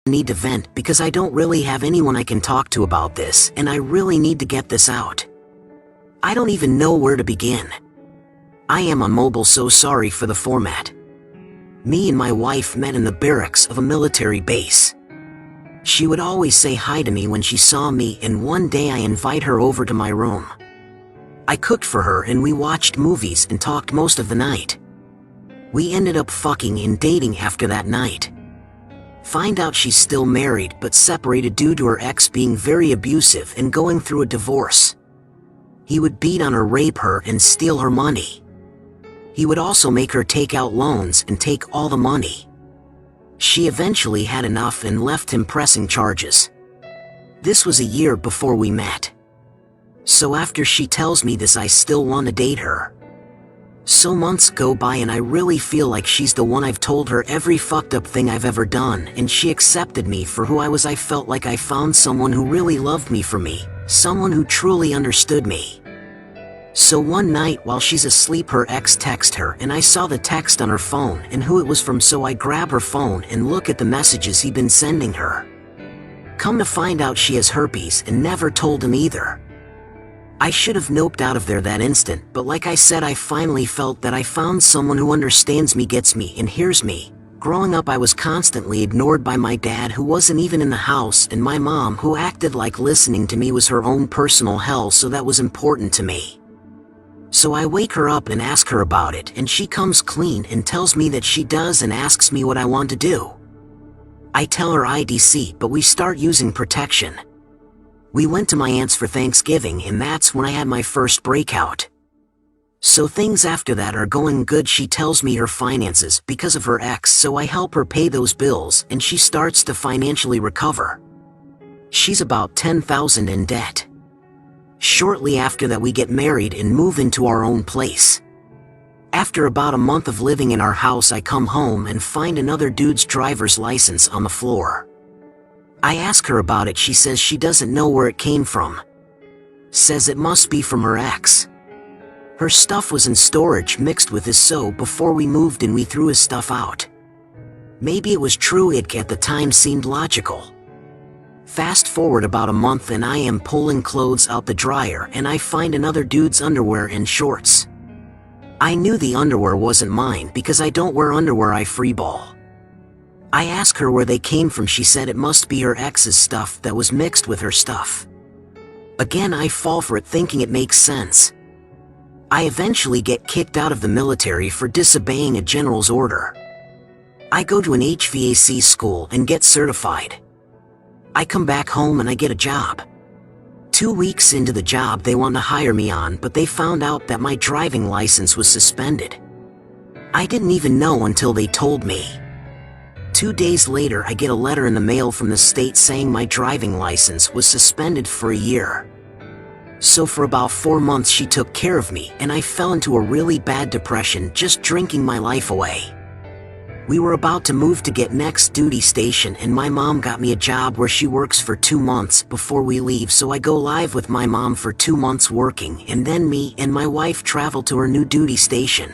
need to vent because I don't really have anyone I can talk to about this, and I really need to get this out. I don't even know where to begin. I am on mobile, so sorry for the format. Me and my wife met in the barracks of a military base. She would always say hi to me when she saw me, and one day I invite her over to my room. I cooked for her and we watched movies and talked most of the night. We ended up fucking and dating after that night. Find out she's still married but separated due to her ex being very abusive and going through a divorce. He would beat on her, rape her, and steal her money. He would also make her take out loans and take all the money. She eventually had enough and left him, pressing charges. This was a year before we met. So after she tells me this, I still want to date her. So months go by and I really feel like she's the one. I've told her every fucked up thing I've ever done and she accepted me for who I was. I felt like I found someone who really loved me for me, someone who truly understood me. So one night while she's asleep, her ex texted her and I saw the text on her phone and who it was from, so I grab her phone and look at the messages he'd been sending her. Come to find out she has herpes and never told him either. I should have noped out of there that instant, but like I said, I finally felt that I found someone who understands me, gets me, and hears me. Growing up, I was constantly ignored by my dad, who wasn't even in the house, and my mom, who acted like listening to me was her own personal hell, so that was important to me. So I wake her up and ask her about it, and she comes clean and tells me that she does and asks me what I want to do. I tell her IDC, but we start using protection. We went to my aunt's for Thanksgiving and that's when I had my first breakout. So things after that are going good. She tells me her finances because of her ex, so I help her pay those bills and she starts to financially recover. She's about $10,000 in debt. Shortly after that we get married and move into our own place. After about a month of living in our house, I come home and find another dude's driver's license on the floor. I ask her about it. She says she doesn't know where it came from. Says it must be from her ex. Her stuff was in storage mixed with his, so before we moved in we threw his stuff out. Maybe it was true, it at the time seemed logical. Fast forward about a month and I am pulling clothes out the dryer and I find another dude's underwear and shorts. I knew the underwear wasn't mine because I don't wear underwear, I freeball. I ask her where they came from. She said it must be her ex's stuff that was mixed with her stuff. Again, I fall for it thinking it makes sense. I eventually get kicked out of the military for disobeying a general's order. I go to an HVAC school and get certified. I come back home and I get a job. 2 weeks into the job they want to hire me on, but they found out that my driving license was suspended. I didn't even know until they told me. 2 days later I get a letter in the mail from the state saying my driving license was suspended for a year. So for about 4 months she took care of me and I fell into a really bad depression, just drinking my life away. We were about to move to get next duty station and my mom got me a job where she works for 2 months before we leave, so I go live with my mom for 2 months working, and then me and my wife travel to her new duty station.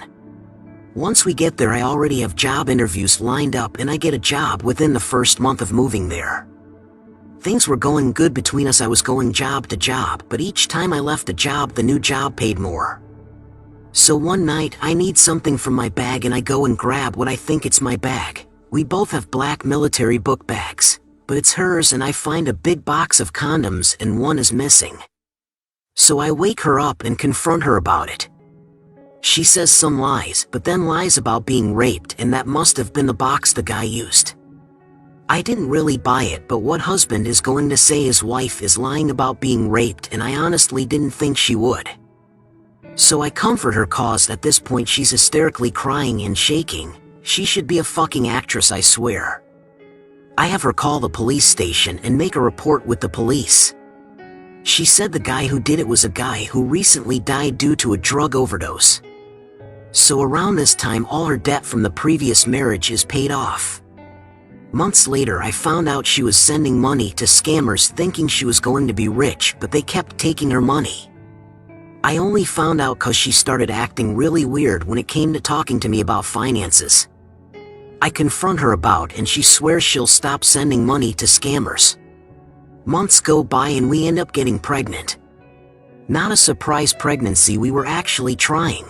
Once we get there I already have job interviews lined up and I get a job within the first month of moving there. Things were going good between us. I was going job to job, but each time I left a job the new job paid more. So one night I need something from my bag and I go and grab what I think it's my bag. We both have black military book bags, but it's hers, and I find a big box of condoms and one is missing. So I wake her up and confront her about it. She says some lies, but then lies about being raped, and that must have been the box the guy used. I didn't really buy it, but what husband is going to say his wife is lying about being raped, and I honestly didn't think she would. So I comfort her, cause at this point she's hysterically crying and shaking. She should be a fucking actress, I swear. I have her call the police station and make a report with the police. She said the guy who did it was a guy who recently died due to a drug overdose. So around this time all her debt from the previous marriage is paid off. Months later I found out she was sending money to scammers thinking she was going to be rich, but they kept taking her money. I only found out cause she started acting really weird when it came to talking to me about finances. I confront her about and she swears she'll stop sending money to scammers. Months go by and we end up getting pregnant. Not a surprise pregnancy, we were actually trying.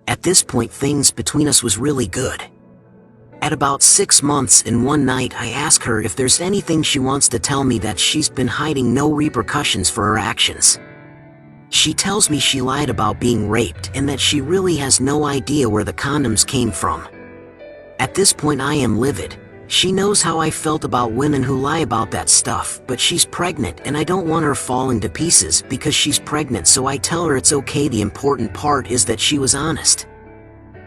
At this point things between us was really good. At about 6 months and one night I ask her if there's anything she wants to tell me that she's been hiding, no repercussions for her actions. She tells me she lied about being raped and that she really has no idea where the condoms came from. At this point I am livid. She knows how I felt about women who lie about that stuff, but she's pregnant and I don't want her falling to pieces because she's pregnant, so I tell her it's okay. The important part is that she was honest.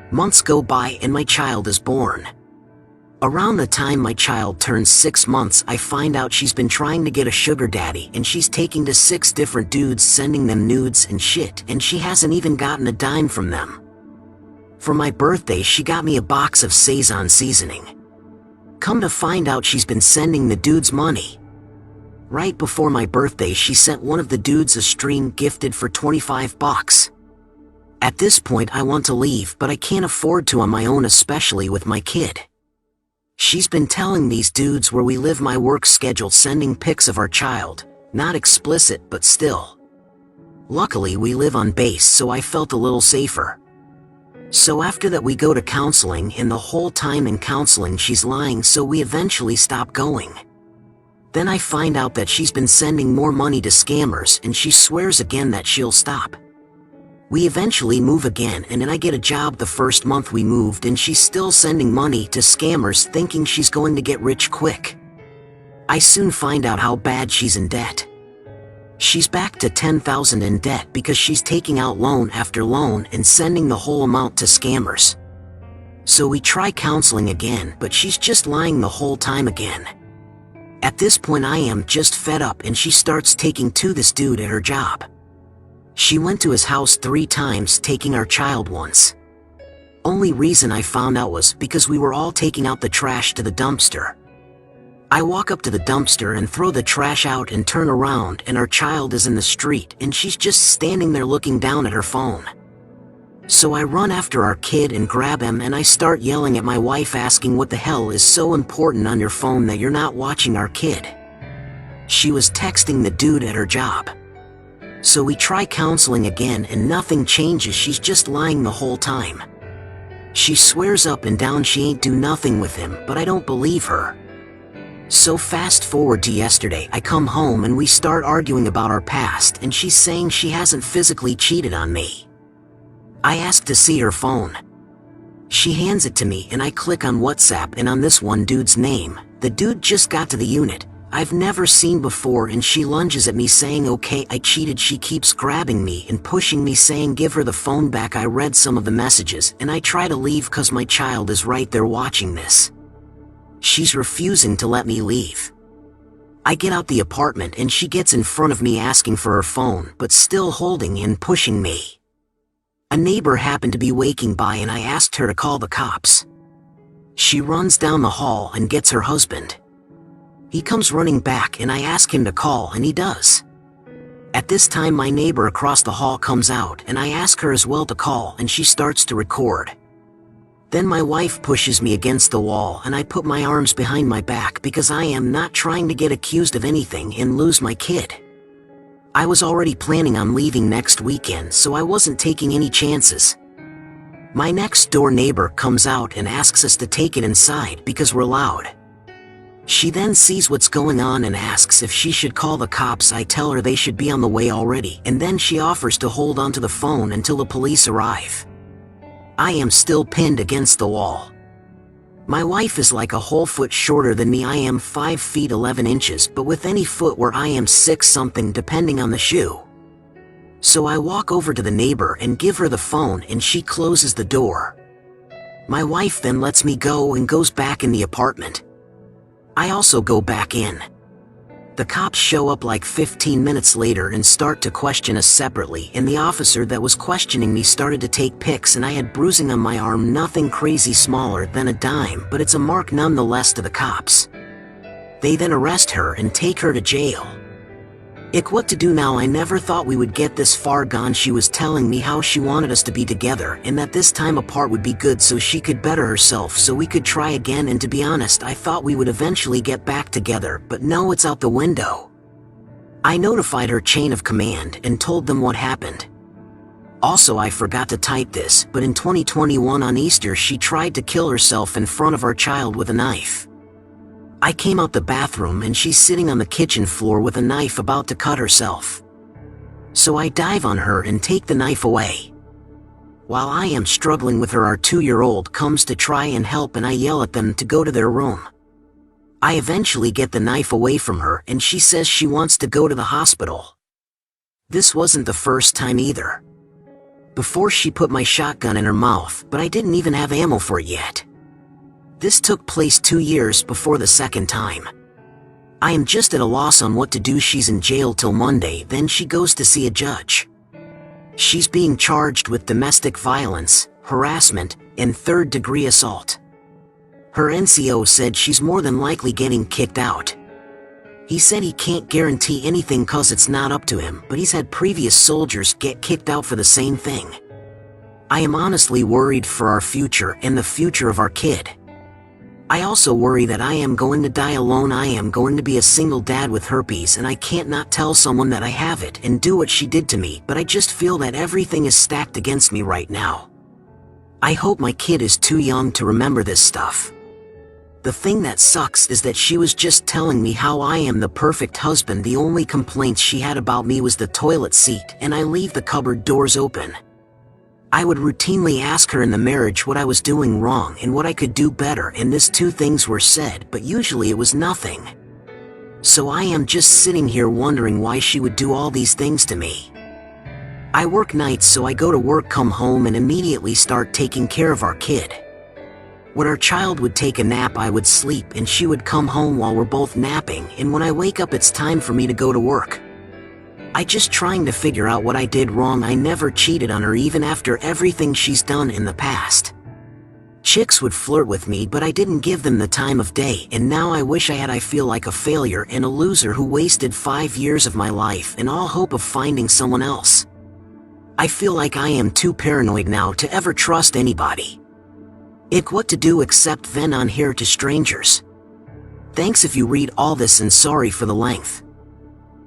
Months go by and my child is born. Around the time my child turns 6 months, I find out she's been trying to get a sugar daddy and she's taking to 6 different dudes, sending them nudes and shit, and she hasn't even gotten a dime from them. For my birthday she got me a box of Sazon seasoning. Come to find out she's been sending the dudes money. Right before my birthday she sent one of the dudes a stream gifted for $25. At this point I want to leave, but I can't afford to on my own, especially with my kid. She's been telling these dudes where we live, my work schedule, sending pics of our child. Not explicit, but still. Luckily we live on base, so I felt a little safer. So after that we go to counseling, and the whole time in counseling she's lying, so we eventually stop going. Then I find out that she's been sending more money to scammers and she swears again that she'll stop. We eventually move again, and then I get a job the first month we moved and she's still sending money to scammers thinking she's going to get rich quick. I soon find out how bad she's in debt. She's back to $10,000 in debt because she's taking out loan after loan and sending the whole amount to scammers. So we try counseling again, but she's just lying the whole time again. At this point I am just fed up and she starts taking to this dude at her job. She went to his house 3 times, taking our child once. Only reason I found out was because we were all taking out the trash to the dumpster. I walk up to the dumpster and throw the trash out and turn around, and our child is in the street and she's just standing there looking down at her phone. So I run after our kid and grab him, and I start yelling at my wife asking what the hell is so important on your phone that you're not watching our kid. She was texting the dude at her job. So we try counseling again and nothing changes, she's just lying the whole time. She swears up and down she ain't do nothing with him, but I don't believe her. So fast forward to yesterday, I come home and we start arguing about our past, and she's saying she hasn't physically cheated on me. I ask to see her phone. She hands it to me and I click on WhatsApp, and on this one dude's name. The dude just got to the unit, I've never seen before, and she lunges at me saying okay, I cheated. She keeps grabbing me and pushing me saying give her the phone back. I read some of the messages and I try to leave cause my child is right there watching this. She's refusing to let me leave. I get out the apartment and she gets in front of me asking for her phone, but still holding and pushing me. A neighbor happened to be waking by and I asked her to call the cops. She runs down the hall and gets her husband. He comes running back and I ask him to call, and he does. At this time my neighbor across the hall comes out and I ask her as well to call, and she starts to record. Then my wife pushes me against the wall and I put my arms behind my back because I am not trying to get accused of anything and lose my kid. I was already planning on leaving next weekend, so I wasn't taking any chances. My next door neighbor comes out and asks us to take it inside because we're loud. She then sees what's going on and asks if she should call the cops. I tell her they should be on the way already, and then she offers to hold onto the phone until the police arrive. I am still pinned against the wall. My wife is like a whole foot shorter than me. I am 5 feet 11 inches, but with any foot where I am 6 something depending on the shoe. So I walk over to the neighbor and give her the phone, and she closes the door. My wife then lets me go and goes back in the apartment. I also go back in. The cops show up like 15 minutes later and start to question us separately, and the officer that was questioning me started to take pics, and I had bruising on my arm, nothing crazy, smaller than a dime, but it's a mark nonetheless to the cops. They then arrest her and take her to jail. What to do now? I never thought we would get this far gone. She was telling me how she wanted us to be together and that this time apart would be good so she could better herself so we could try again, and to be honest, I thought we would eventually get back together, but no, it's out the window. I notified her chain of command and told them what happened. Also, I forgot to type this, but in 2021 on Easter she tried to kill herself in front of our child with a knife. I came out the bathroom and she's sitting on the kitchen floor with a knife about to cut herself. So I dive on her and take the knife away. While I am struggling with her, our 2-year-old comes to try and help and I yell at them to go to their room. I eventually get the knife away from her and she says she wants to go to the hospital. This wasn't the first time either. Before she put my shotgun in her mouth, but I didn't even have ammo for it yet. This took place 2 years before the second time. I am just at a loss on what to do. She's in jail till Monday, then she goes to see a judge. She's being charged with domestic violence, harassment, and third-degree assault. Her NCO said she's more than likely getting kicked out. He said he can't guarantee anything cause it's not up to him, but he's had previous soldiers get kicked out for the same thing. I am honestly worried for our future and the future of our kid. I also worry that I am going to die alone. I am going to be a single dad with herpes and I can't not tell someone that I have it and do what she did to me, but I just feel that everything is stacked against me right now. I hope my kid is too young to remember this stuff. The thing that sucks is that she was just telling me how I am the perfect husband. The only complaints she had about me was the toilet seat and I leave the cupboard doors open. I would routinely ask her in the marriage what I was doing wrong and what I could do better, and these 2 things were said, but usually it was nothing. So I am just sitting here wondering why she would do all these things to me. I work nights, so I go to work, come home, and immediately start taking care of our kid. When our child would take a nap, I would sleep and she would come home while we're both napping, and when I wake up it's time for me to go to work. I just trying to figure out what I did wrong. I never cheated on her even after everything she's done in the past. Chicks would flirt with me, but I didn't give them the time of day, and now I wish I had. I feel like a failure and a loser who wasted 5 years of my life and all hope of finding someone else. I feel like I am too paranoid now to ever trust anybody. What to do except vent on here to strangers. Thanks if you read all this and sorry for the length.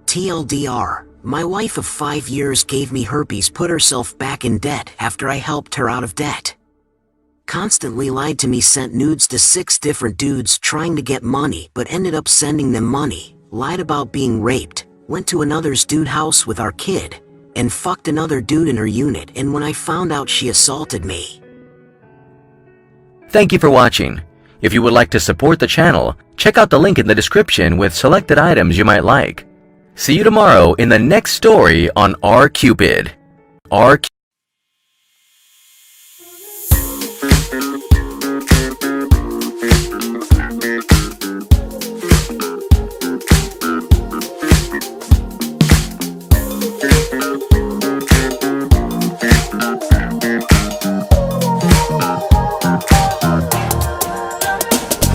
TLDR, my wife of 5 years gave me herpes, put herself back in debt after I helped her out of debt. Constantly lied to me, sent nudes to 6 different dudes trying to get money but ended up sending them money, lied about being raped, went to another's dude house with our kid, and fucked another dude in her unit, and when I found out she assaulted me. Thank you for watching. If you would like to support the channel, check out the link in the description with selected items you might like. See you tomorrow in the next story on R Cupid.